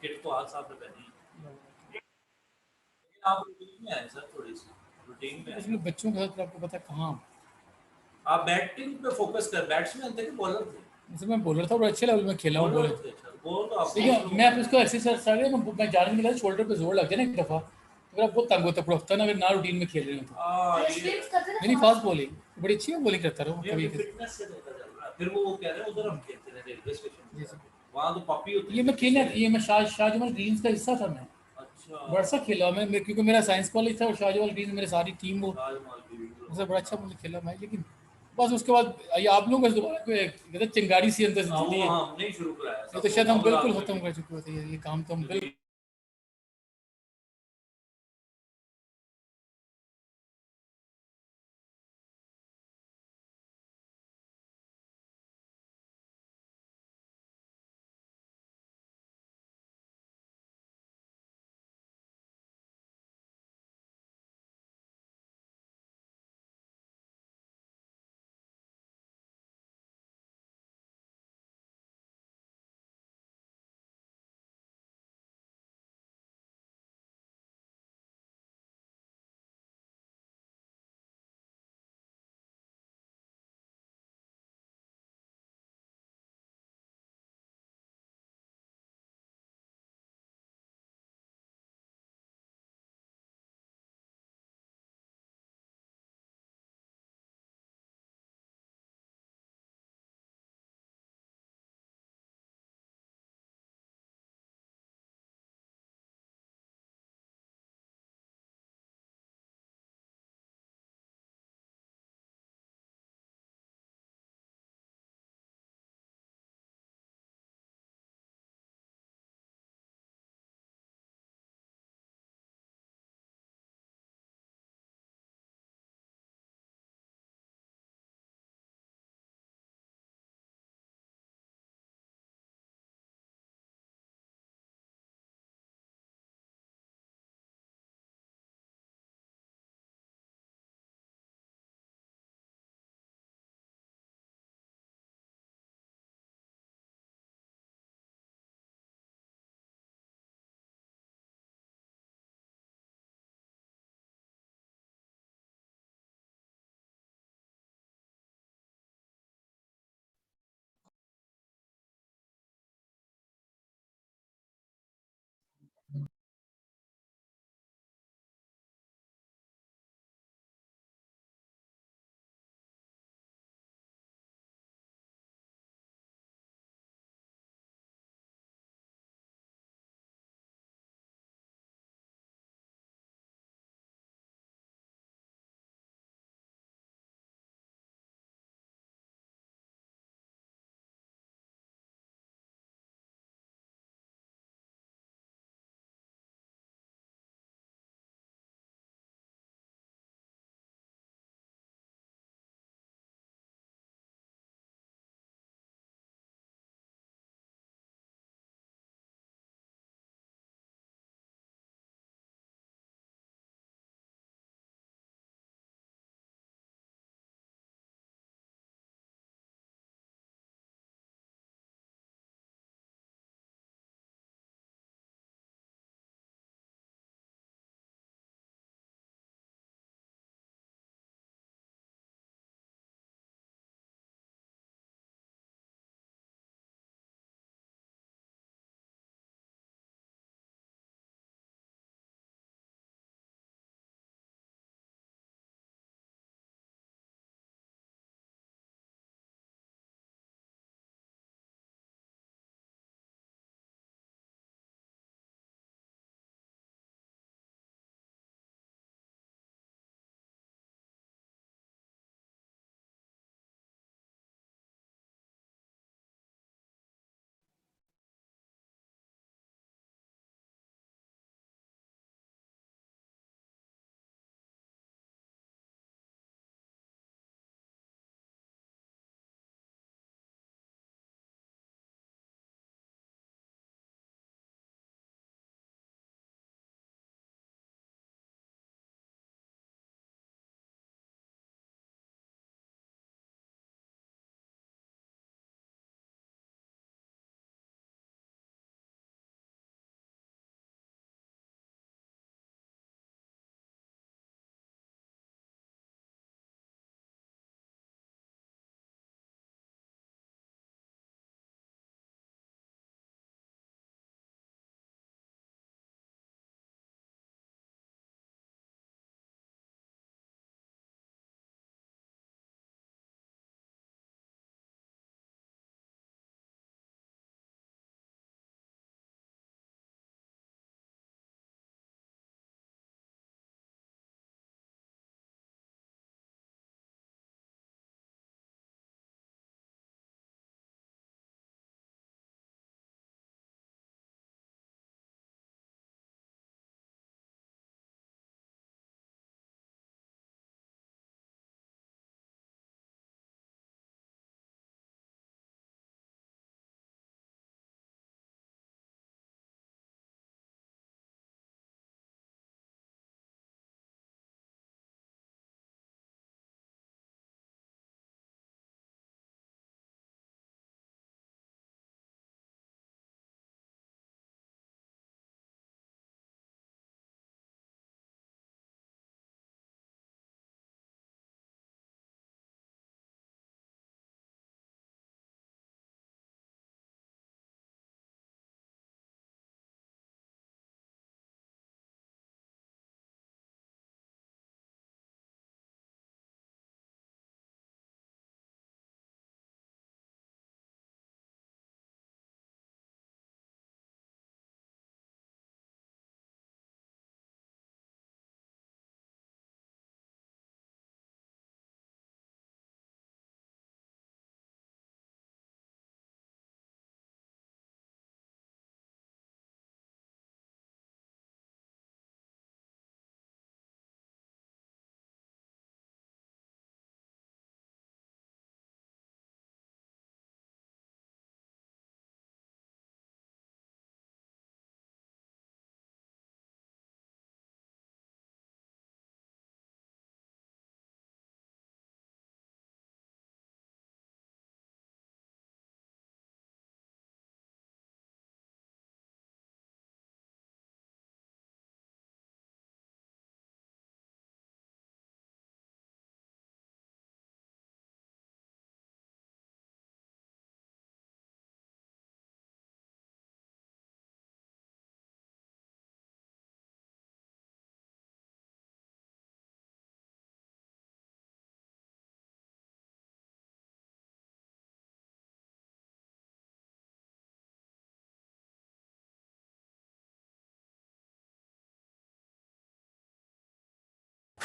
Kit तो आज आपने पहनी है। लेकिन आप रूटीन में आए सर, थोड़ी-सी रूटीन में आए। इसलिए बच्चों के साथ आपको पता है कहाँ आप बैटिंग पे फोकस कर, बैट्समैन थे कि बॉलर थे? जैसे मैं बॉलर था और अच्छे लेवल में खेला हूँ बॉलर बॉलिंग। थे, अच्छा वो तो आपको देखिए शुरू मैं में। उसको एक्सरसाइज मैं जाने नहीं लगा, शोल्डर पे जोर लग जाए ना एक दफ़ा तो मेरा बहुत तंग होता है, पूरा हफ्ता ना, अगर ना रूटीन में खेल रहे हो तो। ये मेरी फास्ट बॉलिंग बड़ी अच्छी है, बॉलिंग करता रहा हूँ ये कभी अभी फिटनेस से पता चल रहा है। फिर वो कह रहे हैं उधर हम खेलते थे रेलवे स्टेशन पे जी सर। जाके, वहाँ तो पॉपी होती ये थी मैं खेलने पीछे। ये मैं शाहजमान ड्रीम्स का हिस्सा था मैं। अच्छा, बड़ा अच्छा खेला क्योंकि मेरा साइंस कॉलेज था और शाहजमान ड्रीम्स मेरी सारी टीम वो ताजमहल भी उससे बड़ा अच्छा हाँ। मतलब खेला मैं। लेकिन बस उसके बाद ये आप लोगों का दोबारा कोई कहते हैं चिंगारी सी अंदर से जुड़ी वो है। हमने ही शुरू कराया ये सब, तो वो शायद हम मोहम्मद बिल्कुल आजमी खत्म भी। कर चुके होते हैं, ये काम तो हम तो बिल्कुल जी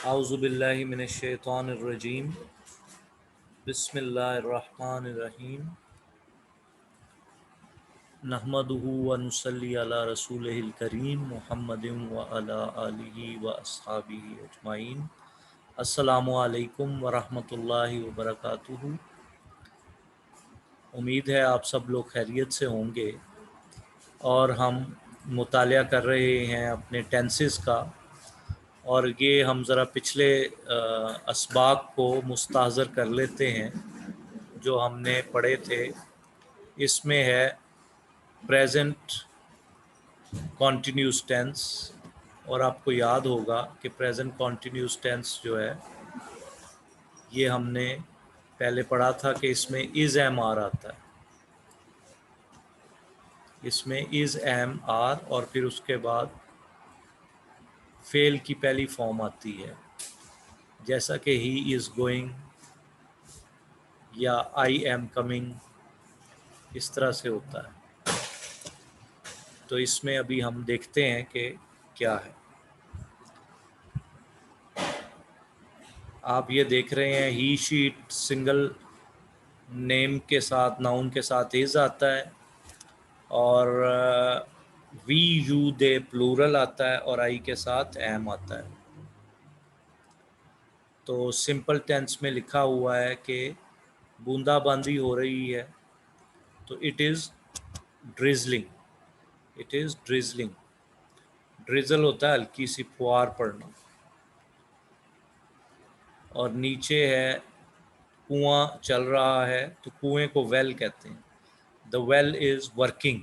औज़ु बिल्लाहि मिनश शैतानिर रजीम बिस्मिल्लाहिर रहमानिर रहीम नहमदुहु व नुसल्ली अला रसूलिहिल करीम मुहम्मदिन व अला आलिहि व अस्हाबिहि अजमाइन। अस्सलामु अलैकुम व रहमतुल्लाहि व बरकातुहू। उम्मीद है आप सब लोग खैरियत से होंगे और हम मुतालिया कर रहे हैं अपने टेंसेस का, और ये हम ज़रा पिछले असबाक को मुस्ताज़र कर लेते हैं जो हमने पढ़े थे। इसमें है प्रेजेंट कॉन्टिन्यूस टेंस, और आपको याद होगा कि प्रेजेंट कॉन्टिन्यूस टेंस जो है ये हमने पहले पढ़ा था कि इसमें इज़ एम आर आता है, इसमें इज़ एम आर और फिर उसके बाद फेल की पहली फॉर्म आती है, जैसा कि ही इज़ गोइंग या आई एम कमिंग, इस तरह से होता है। तो इसमें अभी हम देखते हैं कि क्या है। आप ये देख रहे हैं ही शीट सिंगल नेम के साथ, नाउन के साथ इज़ आता है, और वी यू दे प्लूरल आता है, और आई के साथ एम आता है। तो सिंपल टेंस में लिखा हुआ है कि बूंदाबांदी हो रही है, तो it is drizzling, it is drizzling. Drizzle होता है हल्की सी फुहार पड़ना, और नीचे है कुआं चल रहा है, तो कुएं को वेल कहते हैं। The well is working,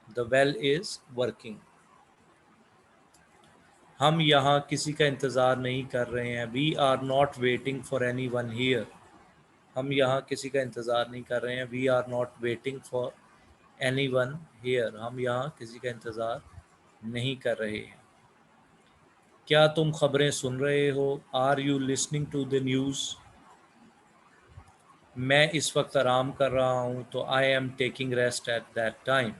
the well is working. हम यहाँ किसी का इंतज़ार नहीं कर रहे हैं। We are not waiting for anyone here. हम यहाँ किसी का इंतज़ार नहीं कर रहे हैं। We are not waiting for anyone here. हम यहाँ किसी का इंतज़ार नहीं कर रहे हैं। क्या तुम खबरें सुन रहे हो? Are you listening to the news? मैं इस वक्त आराम कर रहा हूँ, तो I am taking rest at that time.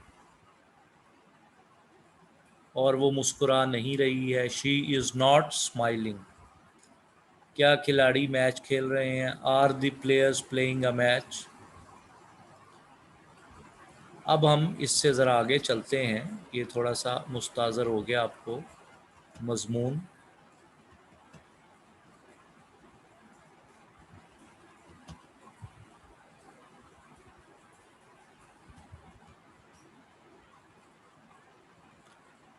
और वो मुस्कुरा नहीं रही है। She is not smiling. क्या खिलाड़ी मैच खेल रहे हैं? Are the players playing a match? अब हम इससे ज़रा आगे चलते हैं। ये थोड़ा सा मुस्ताज़र हो गया आपको मज़मून।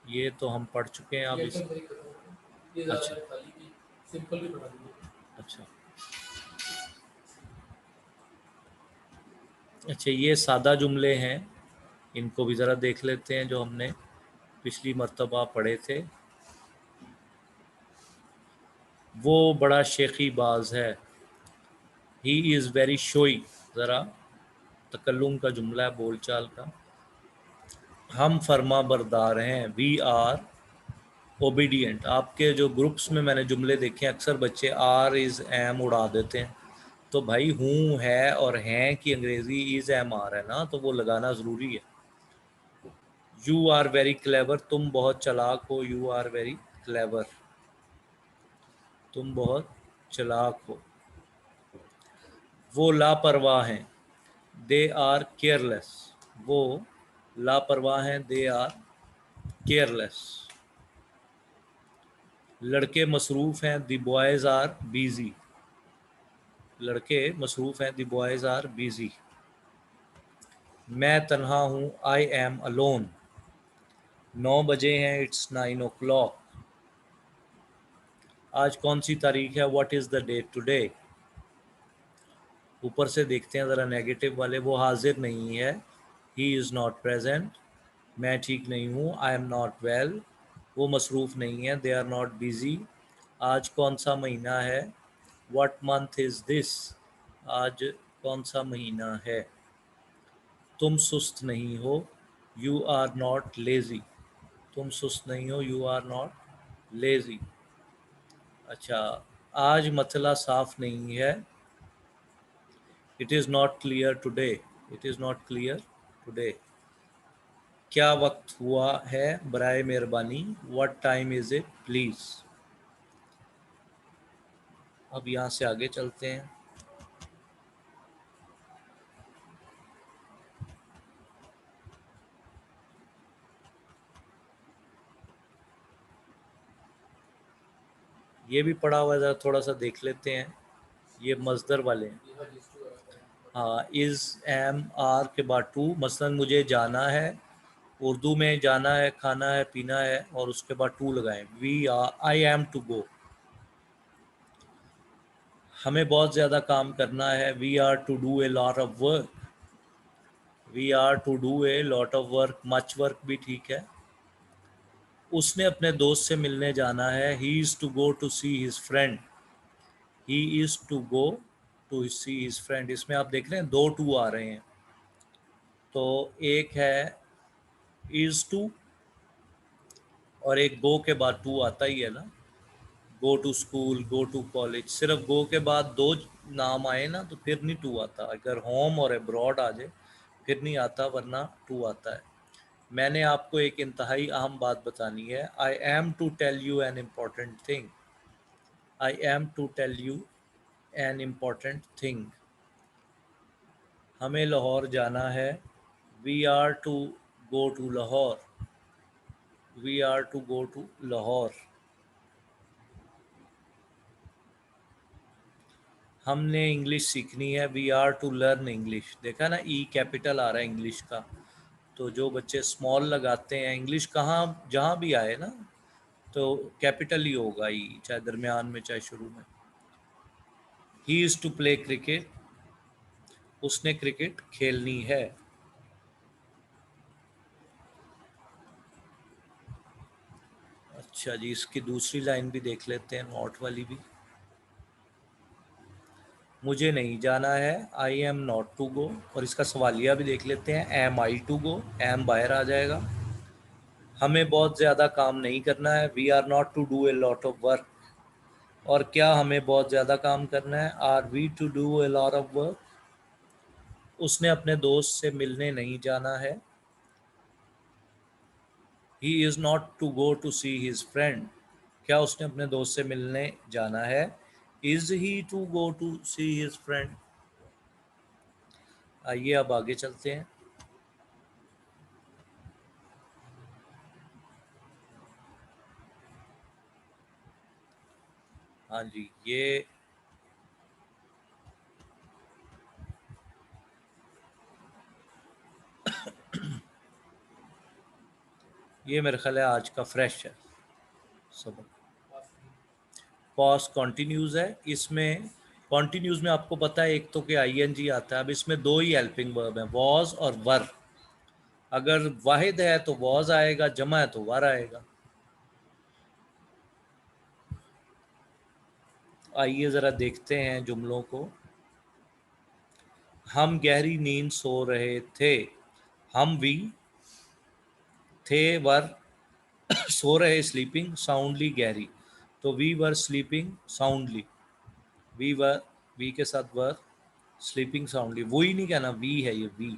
ये तो हम पढ़ चुके हैं। अब इस अच्छा सिंपल भी पढ़ा दीजिए। अच्छा अच्छा, ये सादा जुमले हैं, इनको भी ज़रा देख लेते हैं जो हमने पिछली मर्तबा पढ़े थे। वो बड़ा शेखी बाज है। ही इज़ वेरी शोई, ज़रा तकल्लुम का जुमला है, बोलचाल का। हम फर्मा बरदार हैं। We are obedient. आपके जो ग्रुप्स में मैंने जुमले देखे, अक्सर बच्चे आर इज़ एम उड़ा देते हैं। तो भाई हूँ है और हैं की अंग्रेज़ी इज़ एम आर है ना, तो वो लगाना ज़रूरी है। You are very clever. तुम बहुत चालाक हो। You are very clever. तुम बहुत चालाक हो। वो लापरवाह हैं। They are careless. वो लापरवाह हैं। They are careless. लड़के मसरूफ़ हैं। The boys are busy. लड़के मसरूफ़ हैं। The boys are busy. मैं तन्हा हूँ। I am alone. 9 बजे हैं। It's 9 o'clock। आज कौन सी तारीख है? What is the date today? ऊपर से देखते हैं ज़रा नेगेटिव वाले। वो हाजिर नहीं है। He is not present. मैं ठीक नहीं हूँ। I am not well. वो मसरूफ़ नहीं है। They are not busy. आज कौन सा महीना है? What month is this? आज कौन सा महीना है? तुम सुस्त नहीं हो। You are not lazy. तुम सुस्त नहीं हो। You are not lazy. अच्छा, आज मसला साफ नहीं है। It is not clear today. It is not clear today. क्या वक्त हुआ है? बराए मेहरबानी। What time is it please? अब यहाँ से आगे चलते हैं। ये भी पढ़ा हुआ है, थोड़ा सा देख लेते हैं। ये मजदर वाले हैं। हाँ, इज़ एम आर के बाद टू, मसलन मुझे जाना है, उर्दू में जाना है, खाना है, पीना है, और उसके बाद टू लगाएं। We are, I am to go. हमें बहुत ज़्यादा काम करना है। We are to do a lot of work. We are to do a lot of work, much work भी ठीक है। उसने अपने दोस्त से मिलने जाना है। He is to go to see his friend. He is to go to see his friend. इसमें आप देख रहे हैं दो टू आ रहे हैं। तो एक है इज़ टू, और एक गो के बाद टू आता ही है ना। Go to school, go to college, सिर्फ गो के बाद दो नाम आए ना तो फिर नहीं टू आता। अगर होम और अब्रॉड आ जाए फिर नहीं आता, वरना टू आता है। मैंने आपको एक इंतहाई अहम बात बतानी है। I am to tell you an important thing. I am to tell you an important thing. हमें लाहौर जाना है। We are to go to Lahore. We are to go to Lahore. हमने इंग्लिश सीखनी है। We are to learn English. देखा ना, E capital आ रहा है इंग्लिश का। तो जो बच्चे स्मॉल लगाते हैं, इंग्लिश कहाँ जहाँ भी आए ना तो कैपिटल ही होगा ई, चाहे दरमियान में चाहे शुरू में। He is to play cricket. उसने क्रिकेट खेलनी है। अच्छा जी, इसकी दूसरी लाइन भी देख लेते हैं, नॉट वाली भी। मुझे नहीं जाना है। I am not to go. और इसका सवालिया भी देख लेते हैं। Am I to go. एम बाहर आ जाएगा। हमें बहुत ज़्यादा काम नहीं करना है। We are not to do a lot of work. और क्या हमें बहुत ज़्यादा काम करना है? Are we to do a lot of work. उसने अपने दोस्त से मिलने नहीं जाना है। He is not to go to see his friend. क्या उसने अपने दोस्त से मिलने जाना है? Is he to go to see his friend. आइए अब आगे चलते हैं। हाँ जी, ये मेरे ख्याल है आज का फ्रेश है सबक। पॉस्ट कॉन्टिन्यूज़ है। इसमें कॉन्टिन्यूज़ में आपको पता है एक तो कि आईएनजी आता है। अब इसमें दो ही हेल्पिंग वर्ब हैं, वॉज और वर। अगर वाहिद है तो वॉज आएगा, जमा है तो वर आएगा। आइए ज़रा देखते हैं जुमलों को। हम गहरी नींद सो रहे थे। हम वी थे, वर सो रहे, स्लीपिंग साउंडली, गहरी। तो we were sleeping soundly. We were, we के साथ वर, स्लीपिंग साउंडली। वो ही नहीं कहना, वी है ये, वी।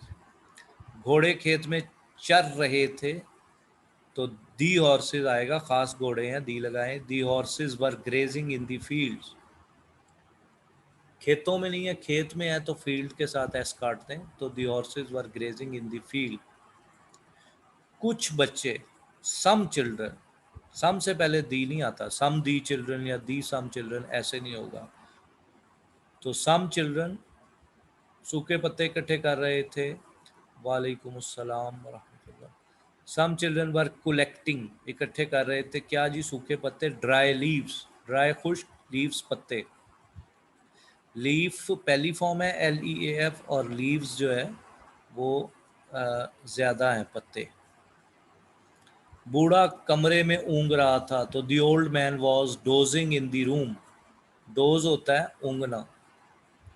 घोड़े खेत में चर रहे थे। तो दी हॉर्सेज आएगा, खास घोड़े हैं, दी लगाएं। The horses were grazing in the fields. खेतों में नहीं है, खेत में है तो फील्ड के साथ एस काट दें। तो the horses were grazing in the field. कुछ बच्चे, सम चिल्ड्रन, सम से पहले दी नहीं आता। सम दी चिल्ड्रन या दी सम चिल्ड्रन ऐसे नहीं होगा। तो सम चिल्ड्रन सूखे पत्ते इकट्ठे कर रहे थे। वालेकुम अस्सलाम वरहमतुल्लाह। सम चिल्ड्रन वर कलेक्टिंग, इकट्ठे कर रहे थे क्या जी? सूखे पत्ते। ड्राई लीव्स, ड्राई खुश्क, लीव्स पत्ते। लीफ पहली फॉर्म है LEAF, और लीव्स जो है वो ज़्यादा हैं पत्ते। बूढ़ा कमरे में ऊँग रहा था। तो the old man was dosing in the room. Dose होता है ऊँगना।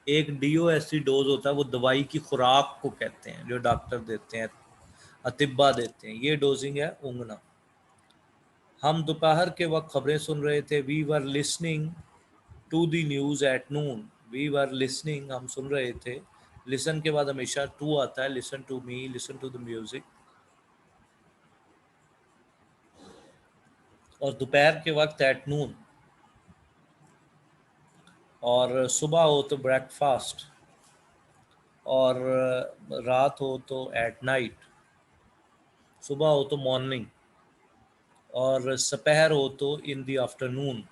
एक DOSC डोज होता है, वो दवाई की खुराक को कहते हैं जो डॉक्टर देते हैं, अतिब्बा देते हैं। ये डोजिंग है ऊँगना। हम दोपहर के वक्त खबरें सुन रहे थे। We were listening to the news at noon. We were listening, हम सुन रहे थे। लिसन के बाद हमेशा टू आता है। Listen to me, listen to the music. और दोपहर के वक्त एट नून। और सुबह हो तो ब्रेकफास्ट, और रात हो तो एट नाइट, सुबह हो तो मॉर्निंग, और दोपहर हो तो इन द आफ्टरनून।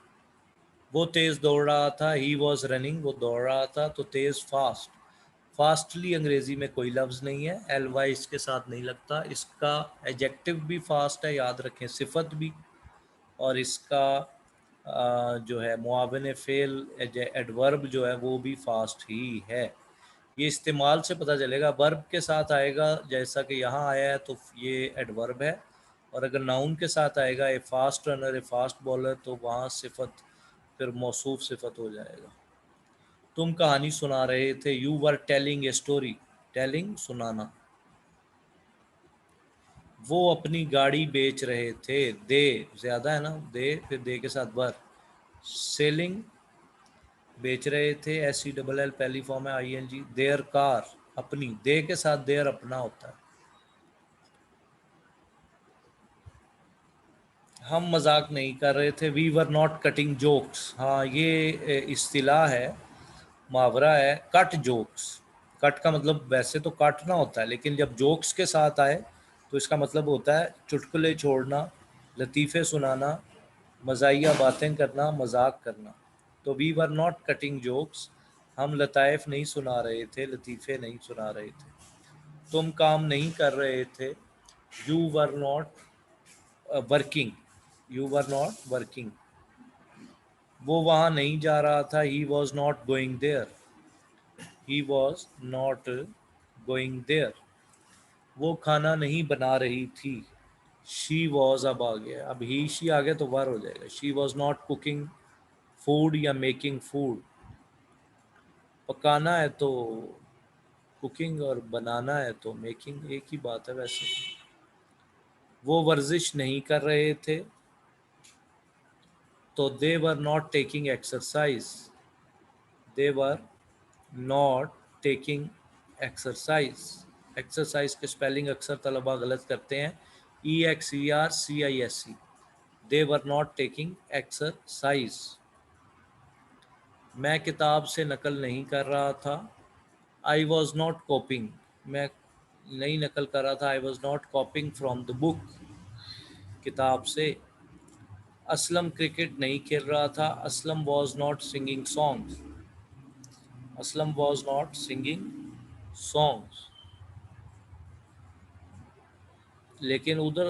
वो तेज़ दौड़ रहा था, ही वॉज रनिंग, वो दौड़ रहा था, तो तेज़ फास्ट। फास्टली अंग्रेज़ी में कोई लफ्ज़ नहीं है, एल वाई इसके साथ नहीं लगता। इसका एडजेक्टिव भी फास्ट है, याद रखें, सिफत भी। और इसका जो है मुआविन फ़ेल एडवर्ब जो है वो भी फास्ट ही है। ये इस्तेमाल से पता चलेगा। वर्ब के साथ आएगा जैसा कि यहाँ आया है तो ये एडवर्ब है, और अगर नाउन के साथ आएगा ए फास्ट रनर, ए फास्ट बॉलर, तो वहाँ सिफत फिर मौसूफ सिफत हो जाएगा। तुम कहानी सुना रहे थे, you were telling a story, telling सुनाना। वो अपनी गाड़ी बेच रहे थे, दे ज़्यादा है ना, दे फिर दे के साथ वर, सेलिंग बेच रहे थे, एस सी डबल एल पहली फॉर्म है, I N G. Their car, अपनी, दे के साथ देयर अपना होता है। हम मजाक नहीं कर रहे थे, we were not cutting jokes. हाँ, ये इस्तिलाह है, मुहावरा है, कट जोक्स। कट का मतलब वैसे तो काटना होता है, लेकिन जब जोक्स के साथ आए तो इसका मतलब होता है चुटकुले छोड़ना, लतीफ़े सुनाना, मज़ाहिया बातें करना, मजाक करना। तो we were not cutting jokes, हम लताइफ नहीं सुना रहे थे, लतीफ़े नहीं सुना रहे थे। तुम काम नहीं कर रहे थे, you were not working, you were not working. वो वहाँ नहीं जा रहा था, he was not going there, he was not going there. वो खाना नहीं बना रही थी, शी वॉज, अब आ गया, अब ही शी आ गया तो वर हो जाएगा। She was not cooking food या मेकिंग फूड। पकाना है तो कुकिंग, और बनाना है तो मेकिंग, एक ही बात है वैसे। वो वर्जिश नहीं कर रहे थे, तो they were not taking exercise, they were not taking exercise. Exercise के स्पेलिंग अक्सर तलबा गलत करते हैं, EXERCISE। They were not taking exercise. मैं किताब से नकल नहीं कर रहा था, आई वॉज नॉट कॉपिंग, मैं नहीं नकल कर रहा था, I was not copying from the book, किताब से। असलम क्रिकेट नहीं खेल रहा था, Aslam was not singing songs, Aslam was not singing songs. लेकिन उधर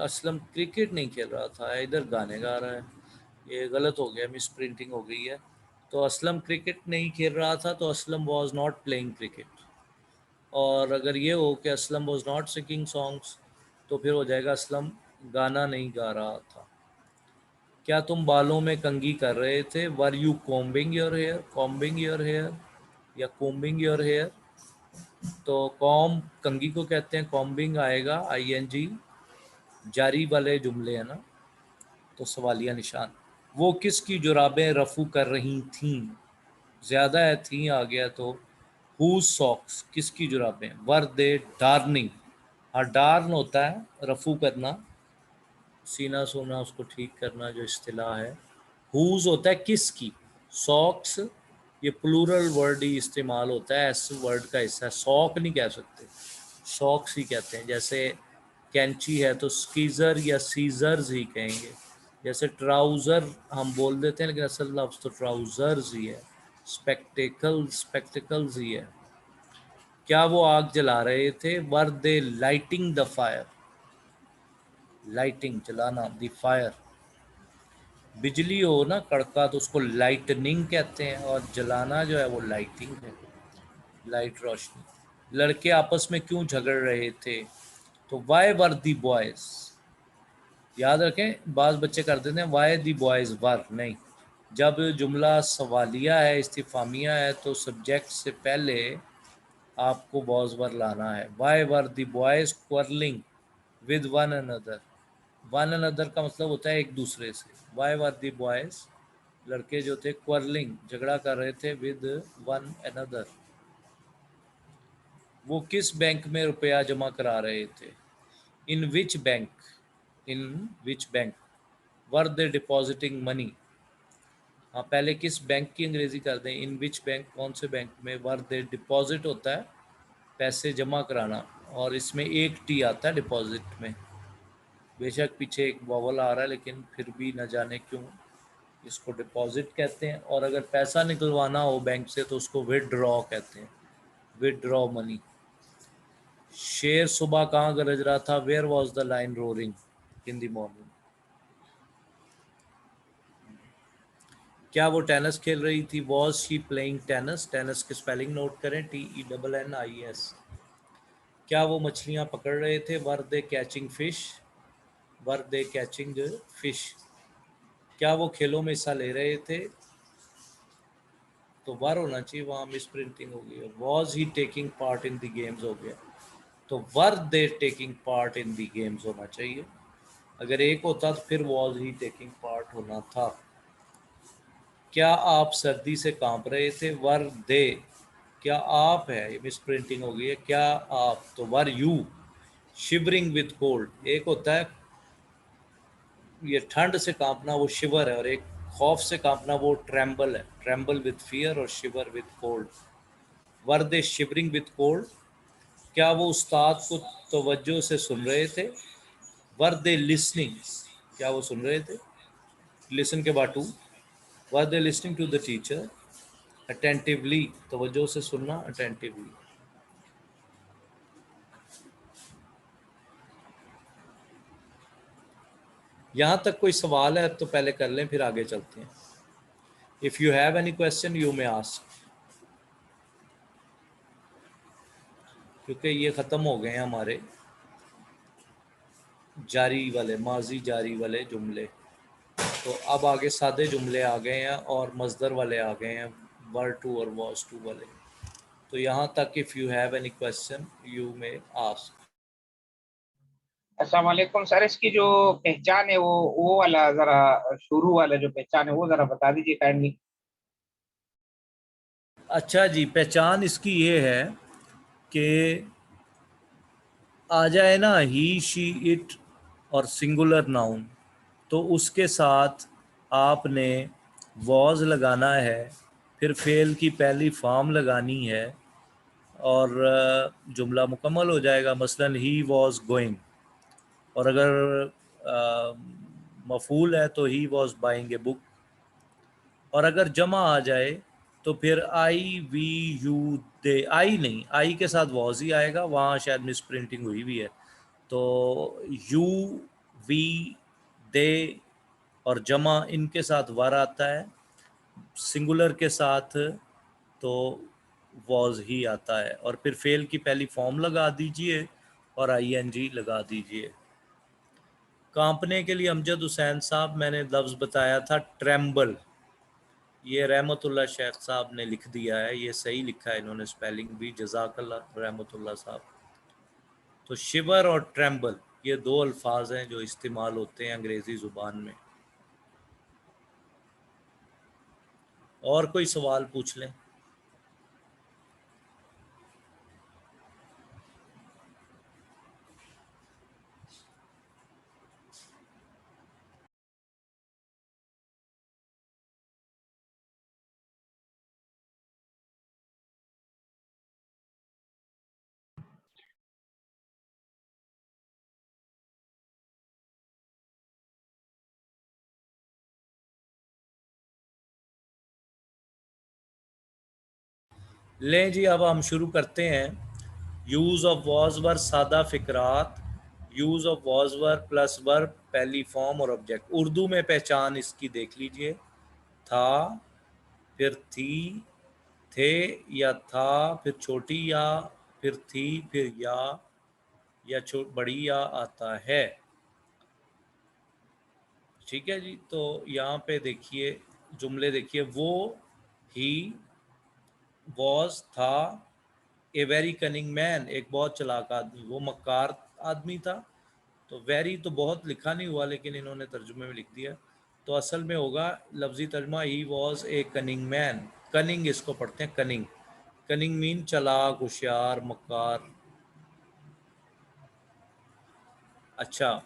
असलम क्रिकेट नहीं खेल रहा था, इधर गाने गा रहा है, ये गलत हो गया, मिस प्रिंटिंग हो गई है। तो असलम क्रिकेट नहीं खेल रहा था, तो Aslam was not playing cricket. और अगर ये हो कि Aslam was not singing songs, तो फिर हो जाएगा असलम गाना नहीं गा रहा था। क्या तुम बालों में कंघी कर रहे थे, were you combing your hair, combing your hair या कोम्बिंग योर हेयर। तो कॉम कंघी को कहते हैं, कॉम्बिंग आएगा ING, जारी वाले जुमले हैं ना, तो सवालिया निशान। वो किसकी जुराबें रफू कर रही थीं, ज़्यादा है, थी आ गया तो हुज सॉक्स, किसकी जुराबें, वर दे डार्निंग। हाँ, डार्न होता है रफू करना, सीना सोना उसको ठीक करना, जो इस्तिलाह है। हुज होता है किसकी, सॉक्स ये प्लूरल वर्ड ही इस्तेमाल होता है, एस वर्ड का हिस्सा है, सॉक नहीं कह सकते, सॉक्स ही कहते हैं। जैसे कैंची है तो स्कीज़र या सीजर्स ही कहेंगे। जैसे ट्राउज़र हम बोल देते हैं, लेकिन असल लफ्ज़ तो ट्राउज़र्स ही है। स्पेक्टिकल्स ही है। क्या वो आग जला रहे थे, were they lighting the fire, lighting जलाना, द फायर। बिजली हो ना कड़का तो उसको लाइटनिंग कहते हैं, और जलाना जो है वो लाइटिंग है, लाइट रोशनी। लड़के आपस में क्यों झगड़ रहे थे, तो वाई वर दी बॉयज़, याद रखें बाज़ बच्चे कर देते हैं वाई दी बॉयज़ वर, नहीं। जब जुमला सवालिया है, इस्तिफामिया है, तो सब्जेक्ट से पहले आपको वॉज वर लाना है। Why were the boys quarrelling with one another, one another का मतलब होता है एक दूसरे से। वाई वर दी बॉयज़, लड़के जो थे, क्वर्लिंग झगड़ा कर रहे थे, विद वन अनदर। वो किस बैंक में रुपया जमा करा रहे थे, in which bank, in which bank. Were they depositing money, हाँ, पहले किस बैंक की अंग्रेजी कर दें, इन विच बैंक, कौन से बैंक में, वर दे, डिपॉजिट होता है पैसे जमा कराना, और इसमें एक टी आता है डिपॉजिट में। बेशक पीछे एक वॉवल आ रहा है, लेकिन फिर भी न जाने क्यों इसको डिपॉजिट कहते हैं। और अगर पैसा निकलवाना हो बैंक से तो उसको विदड्रॉ कहते हैं, विदड्रॉ मनी। शेर सुबह कहाँ गरज रहा था, where was the lion roaring in the morning. क्या वो टेनिस खेल रही थी, was she playing tennis. Tennis की स्पेलिंग नोट करें, TENNIS। क्या वो मछलियाँ पकड़ रहे थे, were they catching fish, were they catching fish. क्या वो खेलों में हिस्सा ले रहे थे, तो वर होना चाहिए, वहाँ मिस प्रिंटिंग हो गई। Was he taking part in the games हो गया, तो were they taking part in the games होना चाहिए। अगर एक होता तो फिर वॉज ही टेकिंग पार्ट होना था। क्या आप सर्दी से कांप रहे थे, वर दे, क्या आप है, ये मिस प्रिंटिंग हो गई है, क्या आप, तो were you shivering with cold. एक होता है ये ठंड से कांपना, वो शिवर है, और एक खौफ से कांपना, वो ट्रेम्बल है, ट्रेम्बल विद फियर और shiver with cold. Were they shivering with cold. क्या वो उस्ताद को तवज्जो से सुन रहे थे, वर दे लिसनिंग, क्या वो सुन रहे थे, लिसन के बाद to, were they listening to the teacher attentively, तवज्जो से सुनना, अटेंटिवली। यहाँ तक कोई सवाल है तो पहले कर लें, फिर आगे चलते हैं। If you have any question you may ask, क्योंकि ये ख़त्म हो गए हैं हमारे जारी वाले, माजी जारी वाले जुमले। तो अब आगे सादे जुमले आ गए हैं और मज़दर वाले आ गए हैं, वर टू और वॉज टू वाले। तो यहाँ तक if you have any question you may ask. अस्सलाम वालेकुम सर, इसकी जो पहचान है वो वाला जरा, शुरू वाला जो पहचान है वो जरा बता दीजिए काइंडली। अच्छा जी, पहचान इसकी ये है कि आ जाए ना ही, शी, इट और सिंगुलर नाउन, तो उसके साथ आपने वॉज लगाना है, फिर फेल की पहली फॉर्म लगानी है, और जुमला मुकम्मल हो जाएगा। मसलन ही वॉज गोइंग, और अगर मफूल है तो he was buying a book. और अगर जमा आ जाए तो फिर आई वी यू दे, आई नहीं, आई के साथ वॉज ही आएगा, वहाँ शायद मिस प्रिंटिंग हुई भी है। तो यू, वी, दे और जमा इनके साथ वर आता है, सिंगुलर के साथ तो वॉज ही आता है। और फिर फेल की पहली फॉर्म लगा दीजिए और ING लगा दीजिए। कांपने के लिए अमजद हुसैन साहब, मैंने लफ्ज़ बताया था ट्रेम्बल, ये रहमतुल्लाह शेख साहब ने लिख दिया है, ये सही लिखा है इन्होंने, स्पेलिंग भी, जज़ाकल्लाह रहमतुल्लाह साहब। तो शिवर और ट्रेम्बल ये दो अल्फाज हैं जो इस्तेमाल होते हैं अंग्रेज़ी ज़ुबान में। और कोई सवाल पूछ लें। लें जी, अब हम शुरू करते हैं। यूज़ ऑफ वॉज वर सादा फ़िक्रात, use of was were plus verb, पहली फॉर्म और ऑब्जेक्ट। उर्दू में पहचान इसकी देख लीजिए, था, फिर थी, थे या था, फिर छोटी या, फिर थी, फिर या बड़ी या आता है। ठीक है जी, तो यहाँ पे देखिए जुमले देखिए, वो, ही, वॉज, था, ए वेरी कनिंग मैन, एक बहुत चालाक आदमी, वो मक्कार आदमी था। तो वेरी तो बहुत लिखा नहीं हुआ, लेकिन इन्होंने तर्जुमे में लिख दिया, तो असल में होगा लफ्ज़ी तर्जुमा, he was a cunning man. Cunning इसको पढ़ते हैं कनिंग, कनिंग मीन चालाक, होशियार, मक्कार। अच्छा,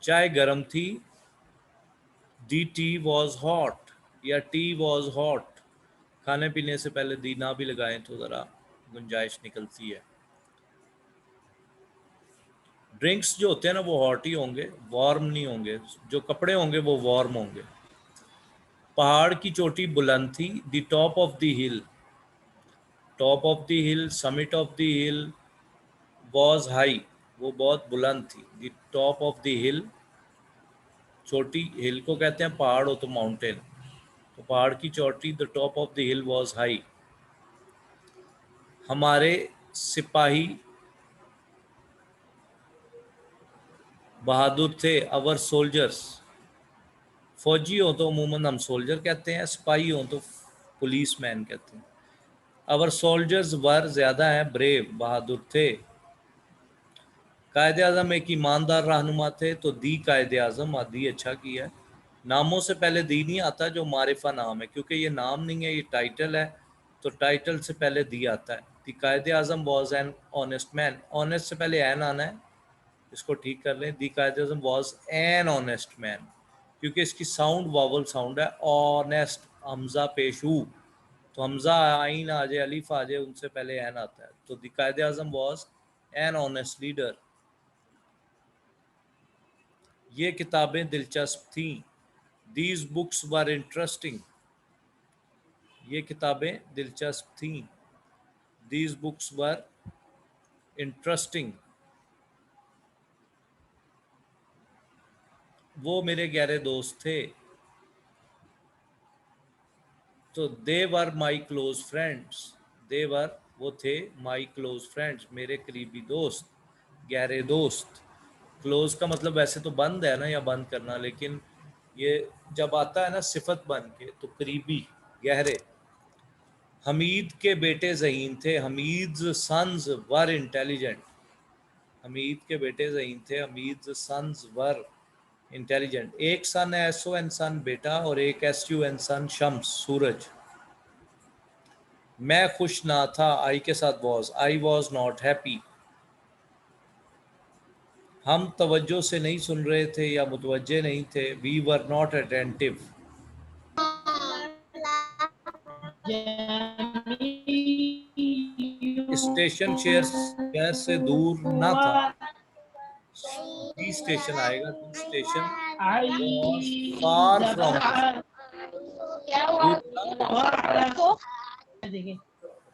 चाय गर्म थी, दी टी वॉज हॉट या टी वॉज हॉट। खाने पीने से पहले दी ना भी लगाएं तो ज़रा गुंजाइश निकलती है। ड्रिंक्स जो होते हैं ना वो हॉट ही होंगे, वार्म नहीं होंगे। जो कपड़े होंगे वो वार्म होंगे। पहाड़ की चोटी बुलंद थी, the top of the hill. Top of the hill, summit of the hill was high, वो बहुत बुलंद थी। द टॉप ऑफ द हिल, चोटी हिल को कहते हैं, पहाड़ हो तो माउंटेन, तो पहाड़ की चोटी, the top of the hill was high. हमारे सिपाही बहादुर थे, अवर सोल्जर्स। फौजी हो तो अमूमन हम सोल्जर कहते हैं, सिपाही हो तो पुलिस मैन कहते हैं। अवर सोल्जर्स वर ज़्यादा है, ब्रेव बहादुर थे। कायदे आज़म एक ईमानदार रहनुमा थे, तो दी कायदे आज़म, आदि अच्छा किया है। नामों से पहले दी नहीं आता, जो मारिफा नाम है, क्योंकि ये नाम नहीं है, ये टाइटल है, तो टाइटल से पहले दी आता है। The Quaid e Azam was an honest man, honest से पहले एन आना है, इसको ठीक कर लें। दी Quaid e Azam was an honest man, क्योंकि इसकी साउंड वावल साउंड है। ऑनेस्ट, हमजा पेशू, तो हमजा आइन आ जाए, अलीफ आ जाए, उनसे पहले एन आता है। तो दी Quaid e Azam was an honest leader. ये किताबें दिलचस्प थीं, दीज बुक्स वर इंटरेस्टिंग। ये किताबें दिलचस्प थीं, दीज बुक्स वर इंटरेस्टिंग। वो मेरे गहरे दोस्त थे, तो they were my close friends. दे वर, वो थे, माई क्लोज फ्रेंड्स, मेरे करीबी दोस्त, गहरे दोस्त। क्लोज का मतलब वैसे तो बंद है ना, या बंद करना, लेकिन ये जब आता है ना सिफत बन के, तो करीबी, गहरे। हमीद के बेटे ज़हीन थे, Hamid sons were intelligent. Hamid के बेटे ज़हीन थे, हमीद सन्स वर इंटेलिजेंट। एक सन है एस ओ एन सन बेटा, और एक एस यू एन सन शम्स सूरज। मैं खुश ना था, आई के साथ was, I was not happy. हम तवज्जो से नहीं सुन रहे थे या मुतवज्जे नहीं थे, we were not attentive. Station शहर से दूर ना था, दी स्टेशन आएगा, the station was far from, दूर था।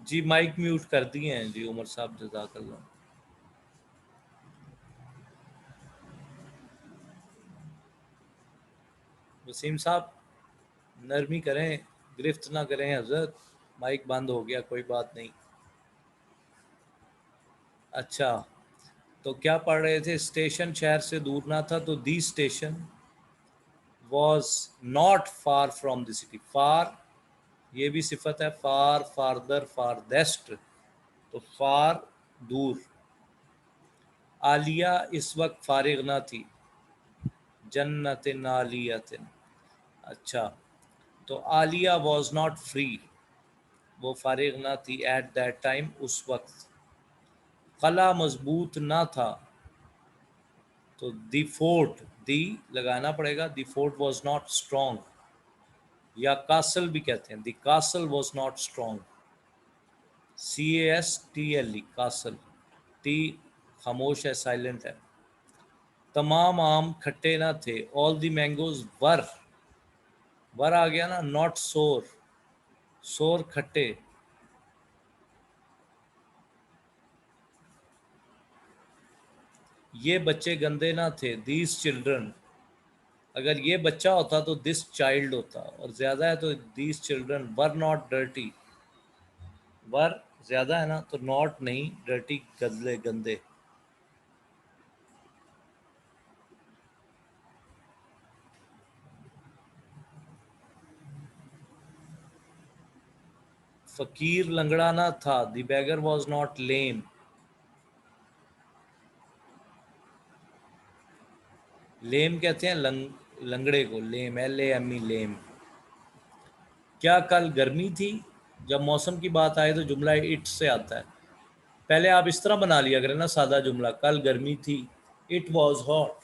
जी माइक म्यूट कर दिए हैं जी उमर साहब, जज़ाकल्लाह। वसीम साहब नरमी करें, गिरफ्त ना करें हजरत, माइक बंद हो गया, कोई बात नहीं। अच्छा, तो क्या पढ़ रहे थे? स्टेशन शहर से दूर ना था, तो the station was not far from the city. Far, ये भी सिफत है, फार, फारदर, फारदेस्ट, तो फार, दूर। आलिया इस वक्त फारिग ना थी, जन्नतिन आलियतिन। अच्छा, तो आलिया वॉज नॉट फ्री, वो फारिग ना थी, एट दैट टाइम, उस वक्त। कला मजबूत ना था, तो दी फोर्ट, दी लगाना पड़ेगा, the fort was not strong, या कासल भी कहते हैं, the castle was not strong, CASTLE, castle. T खामोश है, साइलेंट है। तमाम आम खट्टे ना थे, ऑल दी मैंगोज वर, वर आ गया ना, नॉट सोर, सोर खट्टे। ये बच्चे गंदे ना थे, दीज चिल्ड्रन। अगर ये बच्चा होता तो दिस चाइल्ड होता, और ज़्यादा है तो these children were not dirty. Were ज़्यादा है ना, तो नॉट नहीं, डर्टी गंदे, गंदे। फ़कीर लंगड़ा ना था, द बैगर वॉज नॉट लेम। लेम कहते हैं लंगड़े को, लेम, LAME, लेम। क्या कल गर्मी थी? जब मौसम की बात आए तो जुमला इट से आता है। पहले आप इस तरह बना लिया करें ना सादा जुमला, कल गर्मी थी, इट वॉज हॉट,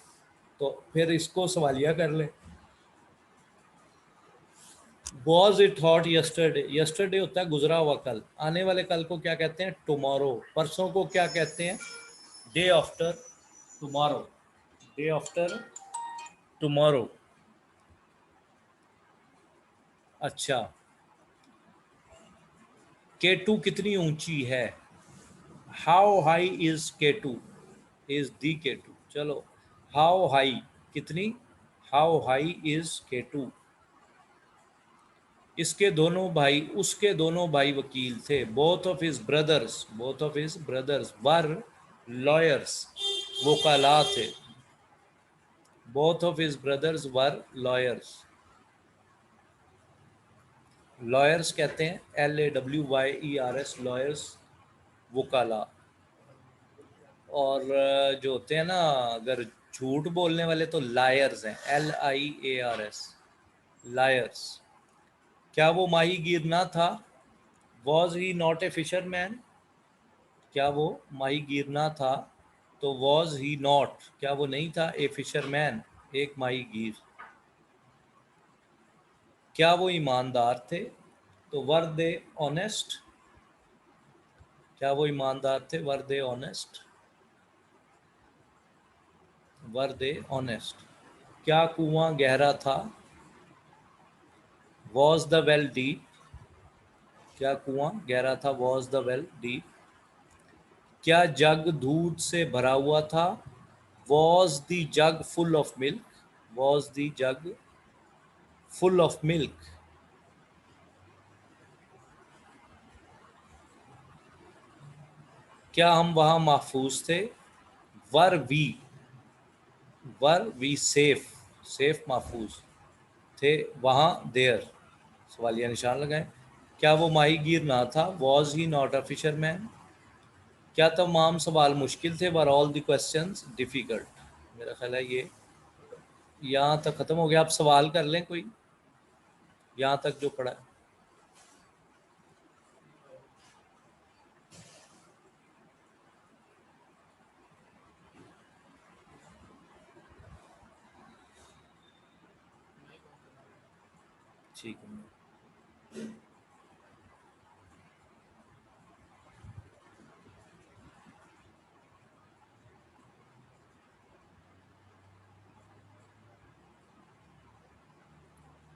तो फिर इसको सवालिया कर ले। Was it hot yesterday? Yesterday होता है गुजरा हुआ कल। आने वाले कल को क्या कहते हैं? टुमारो। परसों को क्या कहते हैं? Day after tomorrow. Day after tomorrow. अच्छा, K2 कितनी ऊंची है? How high is K2? Is the K2। चलो, हाउ हाई कितनी? How high is K2? इसके दोनों भाई, उसके दोनों भाई वकील थे। Both of his brothers were lawyers, वकाला थे। Both of his brothers were lawyers. Lawyers कहते हैं LAWYERS, लॉयर्स, वकाला। और जो होते हैं ना, अगर झूठ बोलने वाले तो लायर्स हैं, LIARS, लायर्स। क्या वो माहीगीर ना था? Was he not a fisherman? क्या वो माहीगीर ना था? तो वॉज ही नॉट, क्या वो नहीं था, ए फिशरमैन, एक माहीगीर। क्या वो ईमानदार थे? तो वर दे ऑनेस्ट? क्या वो ईमानदार थे? Were they honest? Were they honest. क्या कुआं गहरा था? Was the well deep? क्या कुआं गहरा था? Was the well deep. क्या जग दूध से भरा हुआ था? Was the jug full of milk? Was the jug full of milk. क्या हम वहां महफूज थे? वर वी सेफ, सेफ महफूज थे वहां, देयर। सवालिया निशान लगाएं। क्या वो माहीगीर ना था? Was he not a fisherman? क्या तमाम सवाल मुश्किल थे? Were all the questions difficult? मेरा ख्याल है ये यहाँ तक ख़त्म हो गया। आप सवाल कर लें कोई, यहाँ तक जो पढ़ा है। ठीक है।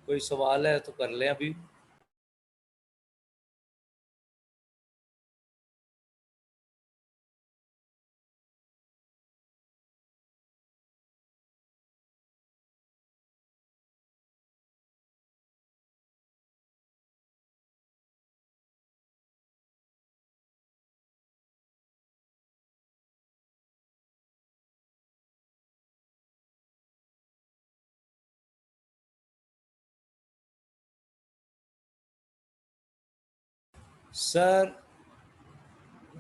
कोई सवाल है तो कर लें अभी। सर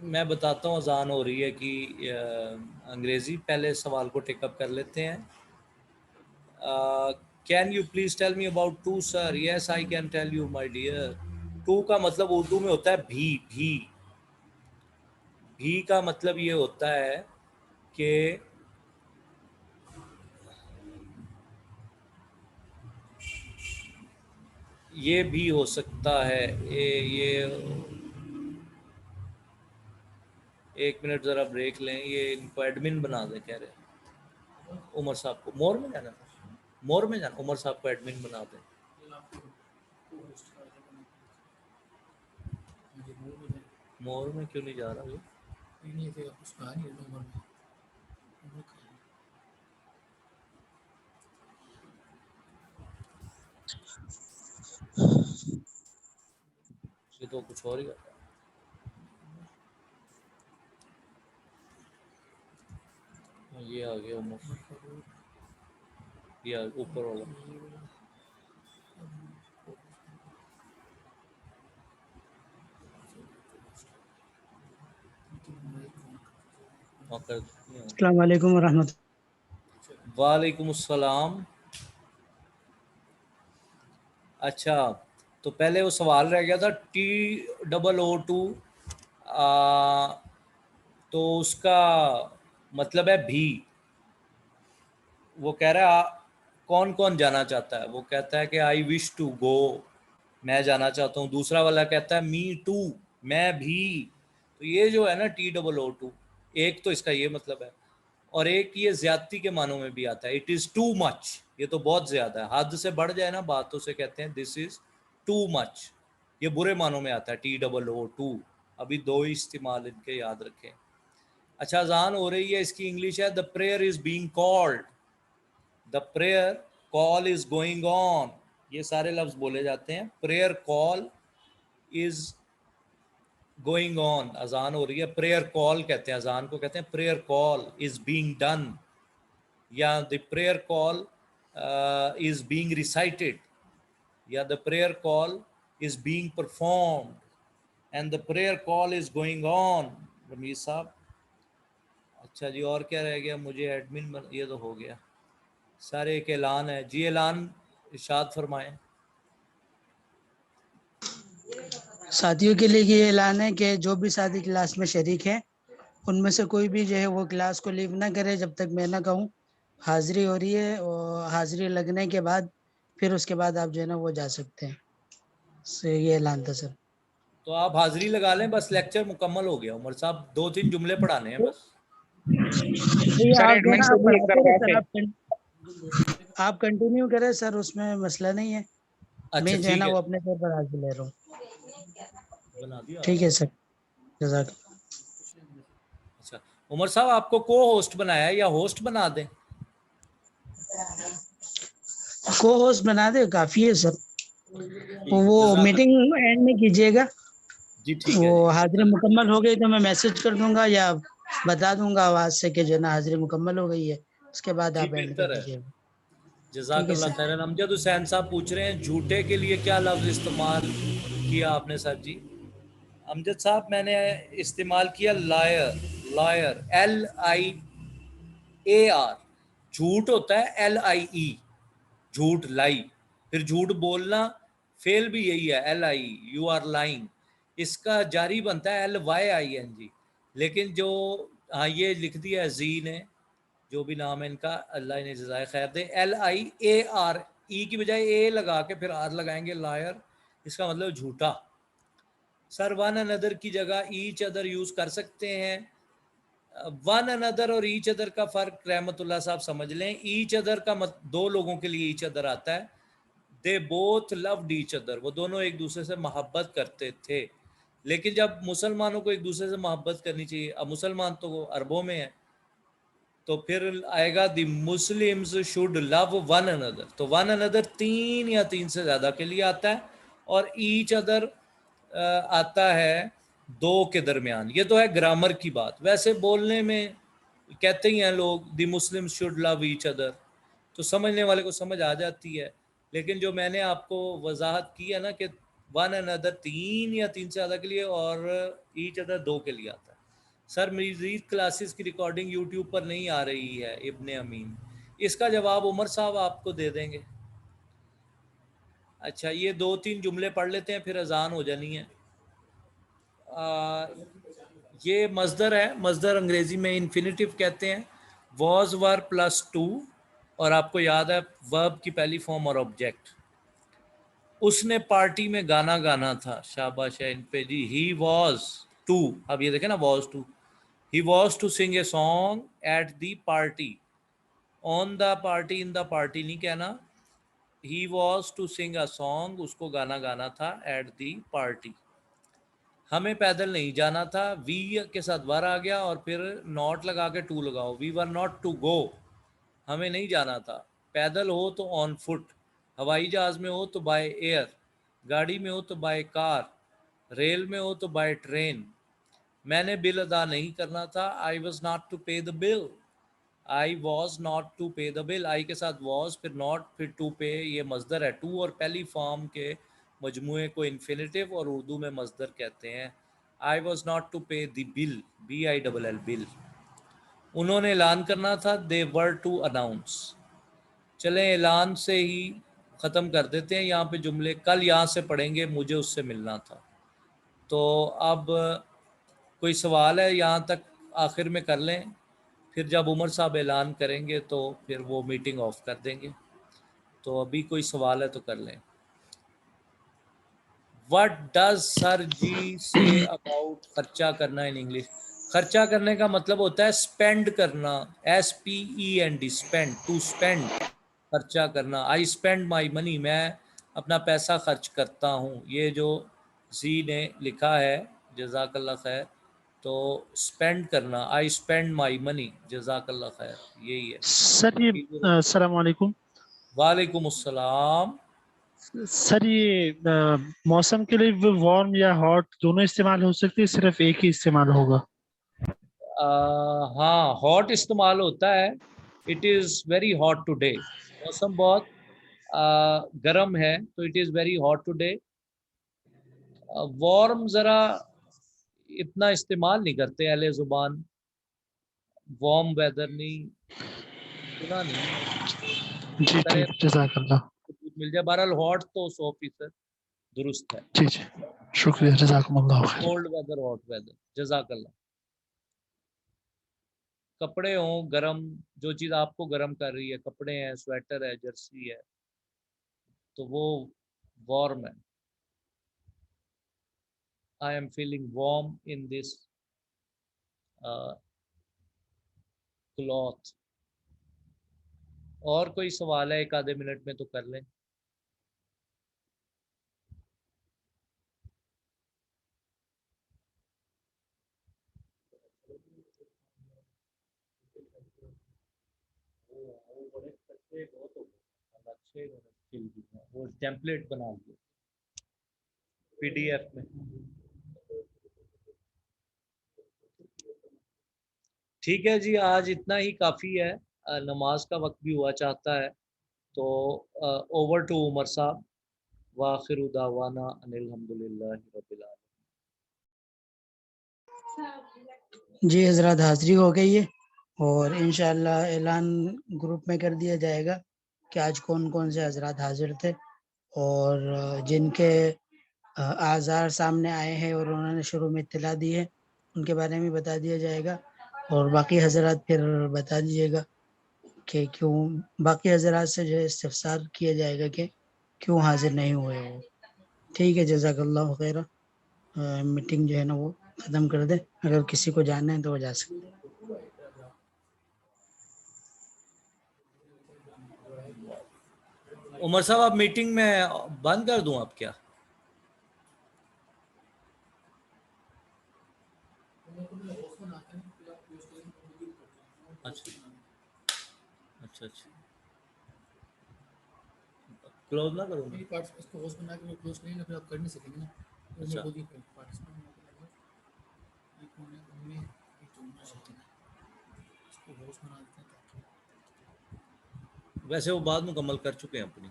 मैं बताता हूँ, अजान हो रही है कि अंग्रेज़ी पहले सवाल को टेकअप कर लेते हैं। Can you please tell me about to sir? Yes I can tell you my dear. To का मतलब उर्दू में होता है भी। भी का मतलब ये होता है कि ये भी हो सकता है। ये एक मिनट ज़रा ब्रेक लें, ये इनको एडमिन बना दें कह रहे हैं। उमर साहब को मोर में जाना, मोर में जाना, उमर साहब को एडमिन बना दें। मोर में क्यों नहीं जा रहा ये? ये तो कुछ और ही करता है। ये आ गया उमर, ये ऊपर वाला। हाँ कर। अस्सलाम वालेकुम रहमत। वालेकुम अस्सलाम। अच्छा, तो पहले वो सवाल रह गया था TOO2, तो उसका मतलब है भी। वो कह रहा है कौन कौन जाना चाहता है, वो कहता है कि आई विश टू गो, मैं जाना चाहता हूँ। दूसरा वाला कहता है मी टू, मैं भी। तो ये जो है ना TOO2, एक तो इसका ये मतलब है, और एक ये ज्यादती के मानों में भी आता है, इट इज़ टू मच, ये तो बहुत ज़्यादा है, हद से बढ़ जाए ना बात तो से कहते हैं दिस इज़ टू मच, ये बुरे मानों में आता है TOO2। अभी दो ही इस्तेमाल इनके याद रखें। अच्छा, अजान हो रही है, इसकी इंग्लिश है the prayer is being called, the prayer call is going on. ये सारे लफ्ज़ बोले जाते हैं। Prayer call is going on, अजान हो रही है, प्रेयर कॉल कहते हैं, अजान को कहते हैं prayer call is being done, या the prayer call is being recited, या the prayer call is being performed, and the prayer call is going on. Rameez Sahab, अच्छा जी, और क्या रह गया? मुझे एडमिन ये तो हो गया। सारे एक ऐलान है जी, ऐलान इरशाद फरमाएं। साथियों के लिए ये ऐलान है कि जो भी साथी क्लास में शरीक हैं उनमें से कोई भी जो है वो क्लास को लीव ना करे जब तक मैं ना कहूँ। हाजिरी हो रही है और हाजिरी लगने के बाद फिर उसके बाद आप जो है ना वो जा सकते हैं। से ये ऐलान था सर। तो आप हाजिरी लगा लें, बस लेक्चर मुकम्मल हो गया। उमर साहब 2-3 जुमले पढ़ाने हैं बस। ये सर आप जो है एडमिन ना से आप भी एक पढ़ाते रहे दरख्वास्त सर, है। आप कंटिन्यू करें सर, उसमें मसला नहीं है। अच्छा मैं जो है ठीक ना है, वो अपने तौर पर हाजिर ले रहा हूँ। बना दिया ठीक आपने। है सर, जज़ाक। अच्छा, उमर साहब आपको को होस्ट बनाया है या होस्ट बना दें? को होस्ट बना दे, काफी है सर। ठीक है, वो जज़ाक। मीटिंग एंड में कीजिएगा। जी ठीक वो है जी। हाजिरी मुकम्मल हो गई तो मैं मैसेज कर दूंगा या बता दूंगा आवाज से कि जो है ना हाजिरी मुकम्मल हो गई है, उसके बाद जी आप एंड कर बेहतर है, दीजिएगा। ठीक है जज़ाकल्लाह सर। खैरन। अमजद हुसैन साहब पूछ रहे हैं झूठे के लिए क्या लफ्ज़ इस्तेमाल किया आपने सर जी? अमजद साहब, मैंने इस्तेमाल किया लायर, लायर LIAR। झूठ होता है LIE, झूठ, लाई। फिर झूठ बोलना फेल भी यही है, LI, यू आर लाइंग। इसका जारी बनता है LYING। लेकिन जो, हाँ ये लिख दिया है जी ने, जो भी नाम है इनका, अल्लाह इन्हें जज़ाए खैर दे। LIAR, ई की बजाय ए लगा के फिर आर लगाएंगे, लायर, इसका मतलब झूठा। सर वन अनदर की जगह ईच अदर यूज़ कर सकते हैं। वन अनदर और ईच अदर का फ़र्क रहमतुल्लाह साहब समझ लें। ईच अदर का दो लोगों के लिए ईच अदर आता है, they both loved each other, वो दोनों एक दूसरे से मोहब्बत करते थे। लेकिन जब मुसलमानों को एक दूसरे से मोहब्बत करनी चाहिए, अब मुसलमान तो अरबों में है, तो फिर आएगा the Muslims should love one another. तो वन अनदर 3 या 3 से ज़्यादा के लिए आता है, और ईच अदर आता है 2 के दरमियान। ये तो है ग्रामर की बात। वैसे बोलने में कहते ही हैं लोग the Muslims should love each other, तो समझने वाले को समझ आ जाती है। लेकिन जो मैंने आपको वजाहत की है ना कि वन अनदर 3 या 3 से ज़्यादा के लिए, और ईच अदर 2 के लिए आता है। सर मजीद क्लासेस की रिकॉर्डिंग यूट्यूब पर नहीं आ रही है, इब्ने अमीन। इसका जवाब उमर साहब आपको दे देंगे। अच्छा, ये 2-3 जुमले पढ़ लेते हैं, फिर अजान हो जानी है। ये मज़दर है, मज़दर अंग्रेज़ी में इन्फिनिटिव कहते हैं। वॉज वर प्लस टू, और आपको याद है वर्ब की पहली फॉर्म और ऑब्जेक्ट। उसने पार्टी में गाना गाना था, शाबाश है इन पे जी। ही वॉज टू, अब ये देखें ना, was to, he was to sing a song at the party. On the party, in the party नहीं कहना। He was to sing a song, उसको गाना गाना था, एट दी पार्टी। हमें पैदल नहीं जाना था, वी के साथ वर आ गया और फिर नॉट लगा के टू लगाओ, we were not to go, हमें नहीं जाना था। पैदल हो तो ऑन फुट, हवाई जहाज़ में हो तो बाय एयर, गाड़ी में हो तो बाय कार, रेल में हो तो बाय ट्रेन। मैंने बिल अदा नहीं करना था, I was not to pay the bill, I was not to pay the bill. I के साथ वॉज, फिर नॉट, फिर टू पे, ये मजदर है। टू और पहली फॉर्म के मजमूए को इन्फिनिटिव और उर्दू में मजदर कहते हैं। आई was not to pay the bill, BILL, bill. उन्होंने ऐलान करना था, दे वर टू अनाउंस। चलें ऐलान से ही ख़त्म कर देते हैं। यहाँ पे जुमले कल यहाँ से पढ़ेंगे, मुझे उससे मिलना था। तो अब कोई सवाल है यहाँ तक आखिर में कर लें, फिर जब उमर साहब ऐलान करेंगे तो फिर वो मीटिंग ऑफ कर देंगे। तो अभी कोई सवाल है तो कर लें। What does sir ji say about खर्चा करना इन इंग्लिश? खर्चा करने का मतलब होता है स्पेंड करना, SPEND, स्पेंड, टू स्पेंड, खर्चा करना। आई स्पेंड माई मनी, मैं अपना पैसा खर्च करता हूँ। ये जो जी ने लिखा है, जज़ाकल्लाह खैर, तो स्पेंड करना, आई स्पेंड माई मनी, जज़ाकल्लाह खैर, यही है। सर ये अस्सलाम वालेकुम। वालेकुम अस्सलाम। सर ये मौसम के लिए वार्म या हॉट दोनों इस्तेमाल हो सकती है, सिर्फ एक ही इस्तेमाल होगा? हाँ, हॉट इस्तेमाल होता है। It is very hot today, मौसम बहुत गर्म है, तो it is very hot today. Warm ज़रा इतना इस्तेमाल नहीं करते अहले ज़ुबान, वार्म वेदर नहीं सुना, नहीं जी करें ठीक, जज़ाकल्लाह। तो कुछ मिल जाए। बहरहाल हॉट तो 100% दुरुस्त है। जी जी, शुक्रिया, जज़ाकुमुल्लाह खैर। कोल्ड वेदर, हॉट वेदर, जज़ाकल्लाह। कपड़े हों गरम, जो चीज़ आपको गरम कर रही है, कपड़े हैं, स्वेटर है, जर्सी है, तो वो वार्म है। I am feeling warm in this cloth. और कोई सवाल है एक आधे मिनट में तो कर लें। वो टेम्पलेट बना दिए PDF में। ठीक है जी, आज इतना ही काफ़ी है। नमाज का वक्त भी हुआ चाहता है। तो ओवर टू उमर साहब। वाखिर दावाना अनिल हम्दुलिल्लाहि रब्बिल आलमीन। जी हजरत, हाज़िरी हो गई है और इंशाअल्लाह ऐलान ग्रुप में कर दिया जाएगा कि आज कौन कौन से हजरत हाजिर थे और जिनके आज़ार सामने आए हैं और उन्होंने शुरू में इत्तला दी है, उनके बारे में बता दिया जाएगा। और बाकी हजरत फिर बता दीजिएगा कि क्यों, बाकी हजरत से जो है इस्तिफसार किया जाएगा कि क्यों हाजिर नहीं हुए वो। ठीक है, जज़ाकल्लाहु खैरा। मीटिंग जो है ना वो ख़त्म कर दे। अगर किसी को जाना है तो वो जा सकते हैं। उमर साहब, आप मीटिंग में बंद कर दूं आप क्या? अच्छा अच्छा अच्छा, क्लोज ना करूँ? नहीं, इसको होस्ट बना के क्लोज करेंगे, फिर आप कर नहीं सकेंगे ना। तो मैं अच्छा। खुद ही पार्टिसिपेंट एक कोने में एक जोड़ना चाहिए ना, इसको होस्ट बना देते हैं ताकि वैसे वो बात मुकम्मल कर चुके हैं अपनी,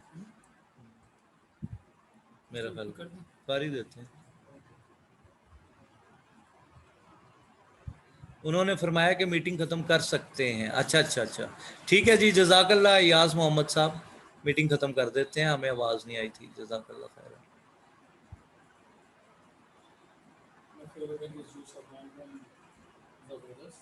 मेरा ख्याल कर दें। कर ही देते हैं। उन्होंने फरमाया कि मीटिंग ख़त्म कर सकते हैं। अच्छा अच्छा अच्छा, ठीक है जी, जज़ाकल्लाह याज़ मोहम्मद साहब। मीटिंग ख़त्म कर देते हैं, हमें आवाज़ नहीं आई थी। जज़ाकल्लाह खैर। जबरदस्त।